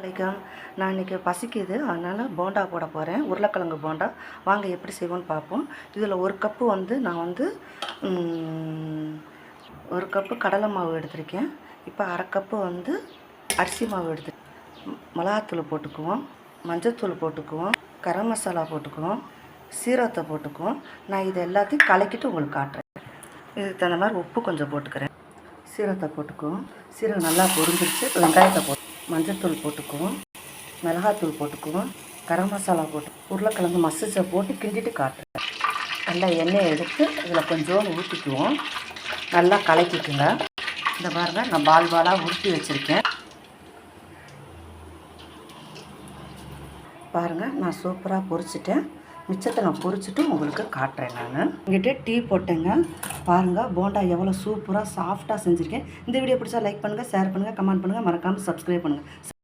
வணக்கம். நான் இன்றைக்கி பசிக்குது, அதனால் போண்டா போட போகிறேன். உருளைக்கிழங்கு போண்டா வாங்க எப்படி செய்வோன்னு பார்ப்போம். இதில் ஒரு கப்பு நான் ஒரு கப்பு கடலை மாவு எடுத்திருக்கேன். இப்போ அரை கப்பு அரிசி மாவு மிளகாத்தூள் போட்டுக்குவோம், மஞ்சத்தூள் போட்டுக்குவோம், கரம் மசாலா போட்டுக்குவோம், சீரகத்தை போட்டுக்குவோம். நான் இது எல்லாத்தையும் கலக்கிட்டு உங்களுக்கு காட்டுறேன். இதுக்கு தகுந்த மாதிரி உப்பு கொஞ்சம் போட்டுக்கிறேன். சீரகத்தை போட்டுக்குவோம். சீரகம் நல்லா பொரிஞ்சிருச்சு. வெங்காயத்தை போட்டு மஞ்சத்தூள் போட்டுக்குவோம், மிளகாத்தூள் போட்டுக்குவோம், கரம் மசாலா போட்டு உருளைக்கிழங்கு மசிச்சை போட்டு கிண்டிட்டு காட்டுறேன். நல்லா எண்ணெயை எடுத்து இதில் கொஞ்சோண்டு ஊற்றிக்குவோம். நல்லா கலக்கிக்குங்க. இந்த பாருங்க, நான் பாலாக உருட்டி வச்சுருக்கேன். பாருங்கள், நான் சூப்பராக பொரிச்சிட்டேன். மிச்சத்தை நான் பொரிச்சிட்டு உங்களுக்கு காட்டுறேன். நான் இங்கிட்ட டீ போட்டேங்க. பாருங்கள், போண்டா எவ்வளோ சூப்பராக சாஃப்டாக செஞ்சுருக்கேன். இந்த வீடியோ பிடிச்சா லைக் பண்ணுங்கள், ஷேர் பண்ணுங்கள், கமெண்ட் பண்ணுங்கள், மறக்காமல் சப்ஸ்கிரைப் பண்ணுங்கள்.